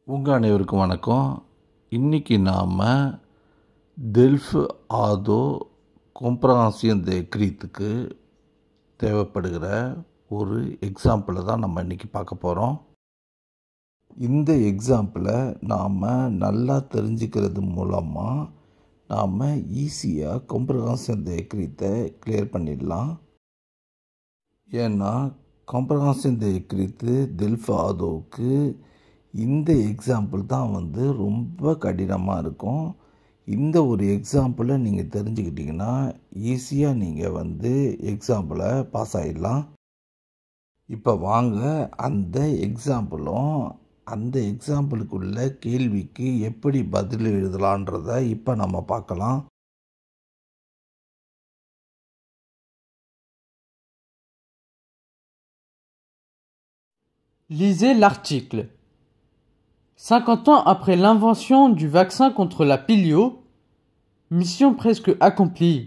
உங்கள் அனைவருக்கும் வணக்கம். இன்றைக்கி நாம் டெல்ஃப் ஆதோ கொம்ப்ரஹென்சிவ் தேக்ரீத்துக்கு தேவைப்படுகிற ஒரு எக்ஸாம்பிளை தான் நம்ம இன்றைக்கி பார்க்க போகிறோம். இந்த எக்ஸாம்பிளை நாம் நல்லா தெரிஞ்சுக்கிறது மூலமாக நாம் ஈஸியாக கொம்ப்ரஹென்சிவ் தேக்ரீத்தை கிளியர் பண்ணிடலாம். ஏன்னா கொம்ப்ரஹென்சிவ் தேக்ரீத்து டெல்ஃப் ஆதோவுக்கு இந்த எக்ஸாம்பிள் தான் ரொம்ப கடினமாக இருக்கும். இந்த ஒரு எக்ஸாம்பிளை நீங்கள் தெரிஞ்சுக்கிட்டிங்கன்னா ஈஸியாக நீங்கள் எக்ஸாம்பிளை பாஸ் ஆகிடலாம். இப்போ வாங்க அந்த எக்ஸாம்பிளும் அந்த எக்ஸாம்பிளுக்குள்ள கேள்விக்கு எப்படி பதில் எழுதலான்றதை இப்போ நம்ம பார்க்கலாம். Lisez l'article. 50 ans après l'invention du vaccin contre la polio, mission presque accomplie.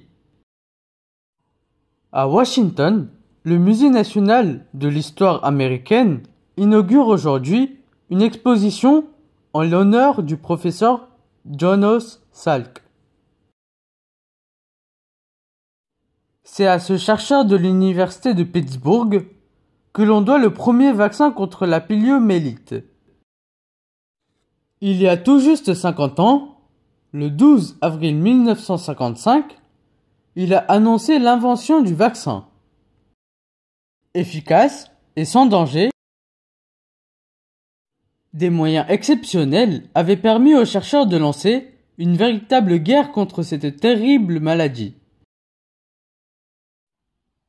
À Washington, le Musée national de l'histoire américaine inaugure aujourd'hui une exposition en l'honneur du professeur Jonas Salk. C'est à ce chercheur de l'université de Pittsburgh que l'on doit le premier vaccin contre la poliomyélite. Il y a tout juste 50 ans, le 12 avril 1955, il a annoncé l'invention du vaccin. Efficace et sans danger, des moyens exceptionnels avaient permis aux chercheurs de lancer une véritable guerre contre cette terrible maladie.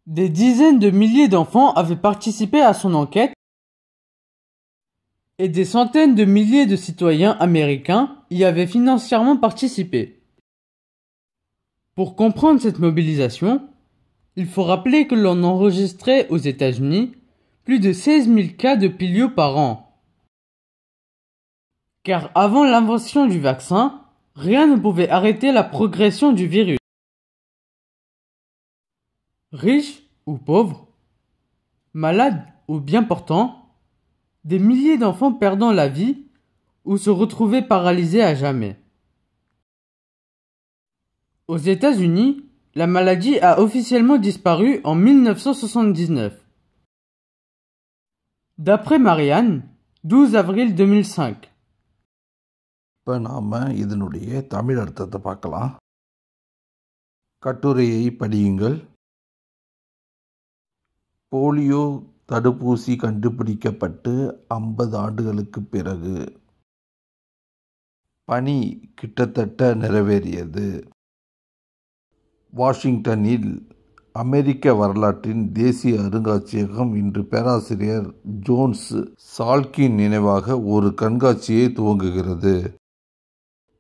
Des dizaines de milliers d'enfants avaient participé à son enquête et des centaines de milliers de citoyens américains y avaient financièrement participé. Pour comprendre cette mobilisation, il faut rappeler que l'on enregistrait aux États-Unis plus de 16 000 cas de polio par an. Car avant l'invention du vaccin, rien ne pouvait arrêter la progression du virus. Riches ou pauvres, malades ou bien portants, des milliers d'enfants perdant la vie ou se retrouvaient paralysés à jamais. Aux États-Unis, la maladie a officiellement disparu en 1979. D'après Marianne, 12 avril 2005. இப்போ நாம் இதனுடைய தமிழ் அர்த்தத்தை பார்க்கலாம். கட்டுரையை படியுங்கள். Polio தடுப்பூசி கண்டுபிடிக்கப்பட்டு 50 ஆண்டுகளுக்கு பிறகு பணி கிட்டத்தட்ட நிறைவேறியது. வாஷிங்டனில் அமெரிக்க வரலாற்றின் தேசிய அருங்காட்சியகம் இன்று பேராசிரியர் ஜோன்ஸ் சால்கின் நினைவாக ஒரு கண்காட்சியை துவங்குகிறது.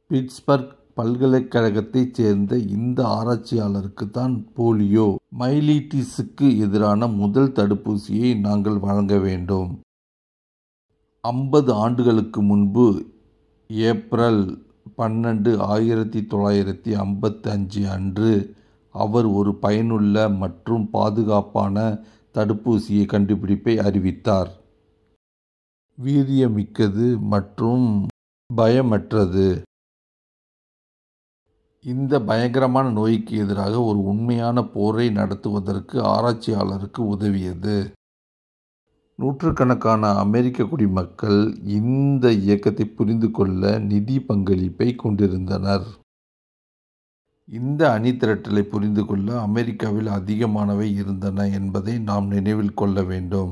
பிட்ஸ்பர்க் பல்கலைக்கழகத்தைச் சேர்ந்த இந்த ஆராய்ச்சியாளருக்கு தான் போலியோ மைலிட்டிஸுக்கு எதிரான முதல் தடுப்பூசியை நாங்கள் வழங்க வேண்டும். 50 ஆண்டுகளுக்கு முன்பு ஏப்ரல் 12, 1955 அன்று அவர் ஒரு பயனுள்ள மற்றும் பாதுகாப்பான தடுப்பூசியை கண்டுபிடிப்பை அறிவித்தார். வீரியமிக்கது மற்றும் பயமற்றது. இந்த பயங்கரமான நோய்க்கு எதிராக ஒரு உண்மையான போரை நடத்துவதற்கு ஆராய்ச்சியாளருக்கு உதவியது. நூற்றுக்கணக்கான அமெரிக்க குடிமக்கள் இந்த இயக்கத்தை புரிந்து கொள்ள நிதி பங்களிப்பை கொண்டிருந்தனர். இந்த அணிதிரட்டலை புரிந்து கொள்ள அமெரிக்காவில் அதிகமானவை இருந்தன என்பதை நாம் நினைவில் கொள்ள வேண்டும்.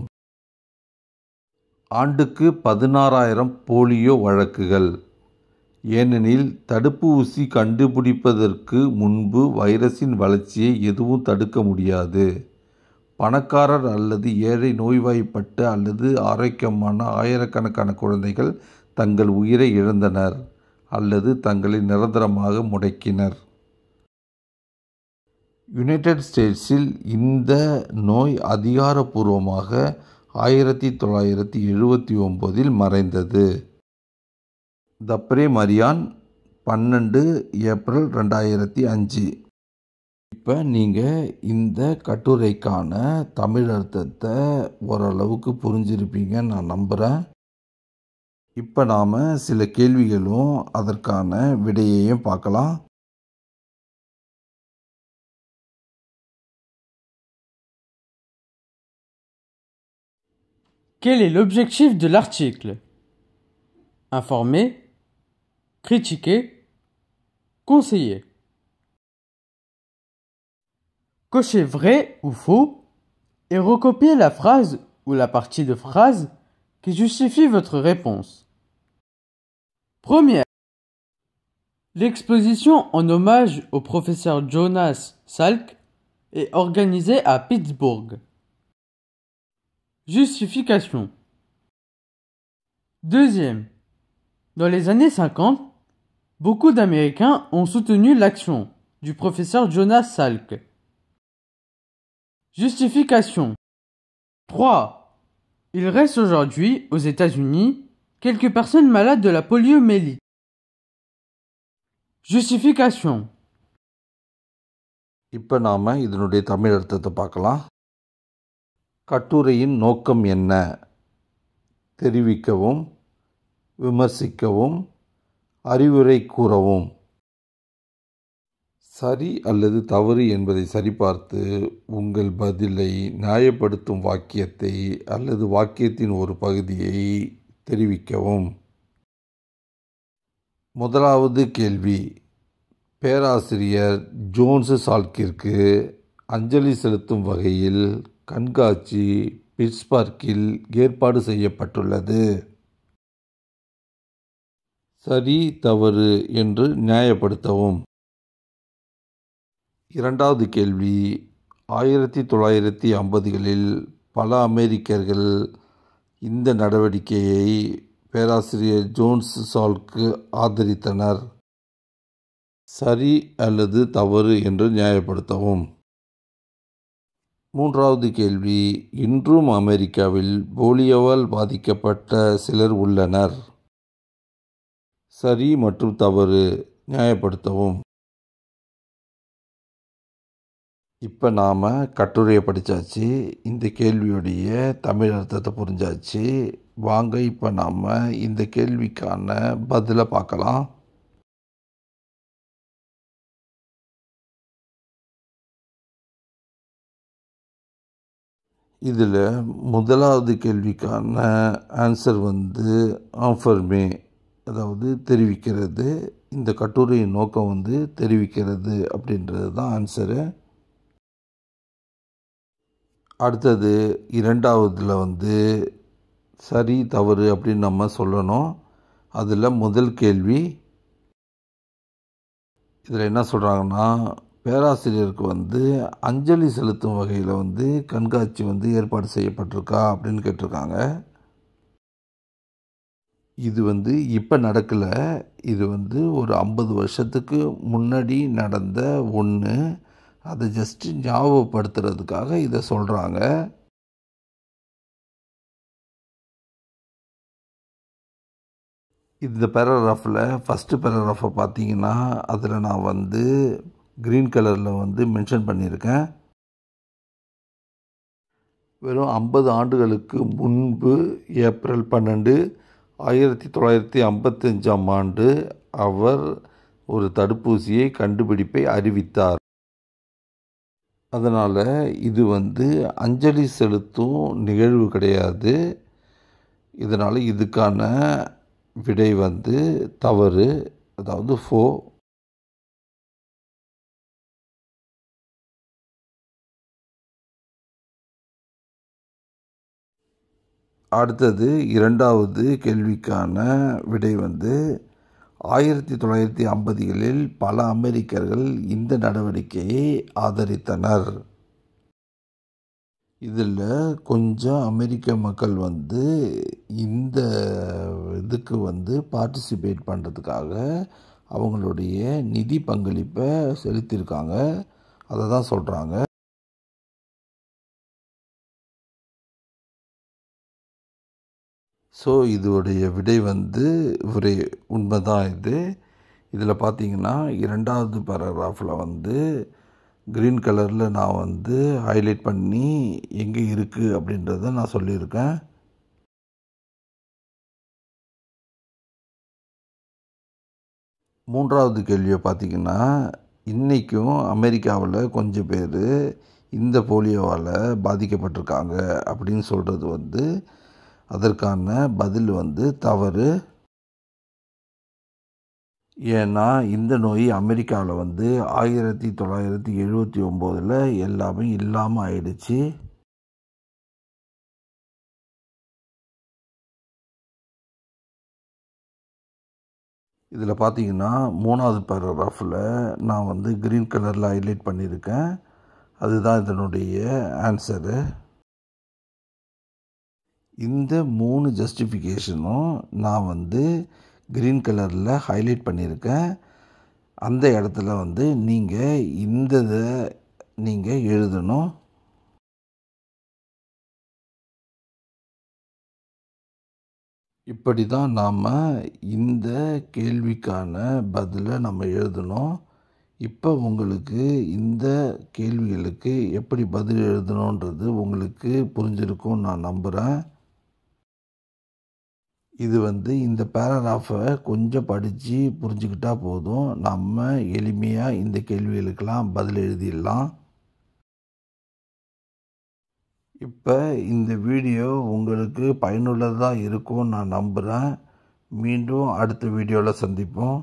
ஆண்டுக்கு 16,000 போலியோ வழக்குகள். ஏனெனில் தடுப்பூசி கண்டுபிடிப்பதற்கு முன்பு வைரஸின் வளர்ச்சியை எதுவும் தடுக்க முடியாது. பணக்காரர் அல்லது ஏழை, நோய்வாய்ப்பட்ட அல்லது ஆரோக்கியமான ஆயிரக்கணக்கான குழந்தைகள் தங்கள் உயிரை இழந்தனர் அல்லது தங்களை நிரந்தரமாக முடக்கினர். யுனைடெட் ஸ்டேட்ஸில் இந்த நோய் அதிகாரப்பூர்வமாக 1979 மறைந்தது. தப்ரே மரியான் 12 ஏப்ரல் 2005. இப்போ நீங்கள் இந்த கட்டுரைக்கான தமிழ் அர்த்தத்தை ஓரளவுக்கு புரிஞ்சிருப்பீங்கன்னு நான் நம்புகிறேன். இப்போ நாம் சில கேள்விகளும் அதற்கான விடையையும் பார்க்கலாம். Quel est l'objectif de l'article? Informer, critiquer, conseiller. Cochez vrai ou faux et recopiez la phrase ou la partie de phrase qui justifie votre réponse. Première. L'exposition en hommage au professeur Jonas Salk est organisée à Pittsburgh. Justification. Deuxième. Dans les années 50, beaucoup d'Américains ont soutenu l'action du professeur Jonas Salk. Justification. 3. Il reste aujourd'hui, aux États-Unis, quelques personnes malades de la poliomyélite. Justification. இப்போ நாம் இதனுடைய தமிழ் அர்த்தத்தை பார்க்கலாம். கட்டுரையின் நோக்கம் என்ன? தெரிவிக்கவும், விமர்சிக்கவும், அறிவுரை கூறவும். சரி அல்லது தவறு என்பதை சரிபார்த்து உங்கள் பதிலை நியாயப்படுத்தும் வாக்கியத்தை அல்லது வாக்கியத்தின் ஒரு பகுதியை தெரிவிக்கவும். முதலாவது கேள்வி. பேராசிரியர் ஜோன்ஸ் சால்க்கிற்கு அஞ்சலி செலுத்தும் வகையில் கண்காட்சி பிட்ஸ்பர்கில் ஏற்பாடு செய்யப்பட்டுள்ளது. சரி தவறு என்று நியாயப்படுத்தவும். இரண்டாவது கேள்வி. 1950களில் பல அமெரிக்கர்கள் இந்த நடவடிக்கையை பேராசிரியர் ஜோன்ஸ் சால்க்கு ஆதரித்தனர். சரி அல்லது தவறு என்று நியாயப்படுத்தவும். மூன்றாவது கேள்வி. இன்றும் அமெரிக்காவில் போலியோவால் பாதிக்கப்பட்ட சிலர் உள்ளனர். சரி மற்றும் தவறு நியாயப்படுத்தவும். இப்போ நாம் கட்டுரையை படித்தாச்சு. இந்த கேள்வியுடைய தமிழ் அர்த்தத்தை புரிஞ்சாச்சு. வாங்க இப்போ நாம் இந்த கேள்விக்கான பதிலை பார்க்கலாம். இதில் முதலாவது கேள்விக்கான ஆன்சர் ஆஃபர்மே, அதாவது தெரிவிக்கிறது. இந்த கட்டுரையின் நோக்கம் தெரிவிக்கிறது அப்படின்றது தான் ஆன்சரு. அடுத்தது இரண்டாவதில் சரி தவறு அப்படின்னு நம்ம சொல்லணும். அதில் முதல் கேள்வி இதில் என்ன சொல்கிறாங்கன்னா, பேராசிரியருக்கு அஞ்சலி செலுத்தும் வகையில் கண்காட்சி ஏற்பாடு செய்யப்பட்டிருக்கா அப்படின்னு கேட்டிருக்காங்க. இது இப்போ நடக்கலை. இது ஒரு 50 வருஷத்துக்கு முன்னாடி நடந்த ஒன்று. அதை ஜஸ்ட்டு ஞாபகப்படுத்துறதுக்காக இதை சொல்கிறாங்க. இந்த பேராகிராஃபில் ஃபஸ்ட்டு பேராகிராஃபை பார்த்தீங்கன்னா அதில் நான் க்ரீன் கலரில் மென்ஷன் பண்ணியிருக்கேன். வெறும் 50 ஆண்டுகளுக்கு முன்பு ஏப்ரல் 12, 1955ஆம் ஆண்டு அவர் ஒரு தடுப்பூசியை கண்டுபிடிப்பை அறிவித்தார். அதனால் இது அஞ்சலி செலுத்தும் நிகழ்வு கிடையாது. இதனால் இதுக்கான விடை தவறு, அதாவது ஃபோ. அடுத்தது இரண்டாவது கேள்விக்கான விடை 1950களில் பல அமெரிக்கர்கள் இந்த நடவடிக்கையை ஆதரித்தனர். இதில் கொஞ்சம் அமெரிக்க மக்கள் இந்த இதுக்கு பார்ட்டிசிபேட் பண்ணுறதுக்காக அவங்களுடைய நிதி பங்களிப்பை செலுத்தியிருக்காங்க. அதை தான் சொல்கிறாங்க. ஸோ இதோடைய விடை ஒரு உண்மைதான். இதில் பார்த்தீங்கன்னா இரண்டாவது பேராகிராஃபில் க்ரீன் கலரில் நான் ஹைலைட் பண்ணி எங்கே இருக்குது அப்படின்றத நான் சொல்லியிருக்கேன். மூன்றாவது கேள்வியை பார்த்திங்கன்னா, இன்றைக்கும் அமெரிக்காவில் கொஞ்சம் பேர் இந்த போலியோவால் பாதிக்கப்பட்டிருக்காங்க அப்படின்னு சொல்கிறது அதற்கான பதில் தவறு. ஏன்னா இந்த நோய் அமெரிக்காவில் 1979 எல்லாமே இல்லாமல் ஆயிடுச்சு. இதில் பார்த்தீங்கன்னா 3வது பேராகிராஃபில் நான் க்ரீன் கலரில் ஹைலைட் பண்ணியிருக்கேன். அதுதான் இதனுடைய ஆன்சரு. இந்த 3 ஜஸ்டிஃபிகேஷனும் நான் க்ரீன் கலரில் ஹைலைட் பண்ணியிருக்கேன். அந்த இடத்துல நீங்கள் நீங்கள் எழுதணும். இப்படி தான் நாம் இந்த கேள்விக்கான பதிலை நம்ம எழுதணும். இப்போ உங்களுக்கு இந்த கேள்விகளுக்கு எப்படி பதில் எழுதணுன்றது உங்களுக்கு புரிஞ்சிருக்கும்னு நான் நம்புகிறேன். இது இந்த பேராகிராஃபை கொஞ்சம் படித்து புரிஞ்சுக்கிட்டால் போதும், நம்ம எளிமையாக இந்த கேள்விகளுக்கெல்லாம் பதில் எழுதிடலாம். இப்போ இந்த வீடியோ உங்களுக்கு பயனுள்ளதாக இருக்கும்னு நான் நம்புகிறேன். மீண்டும் அடுத்த வீடியோவில் சந்திப்போம்.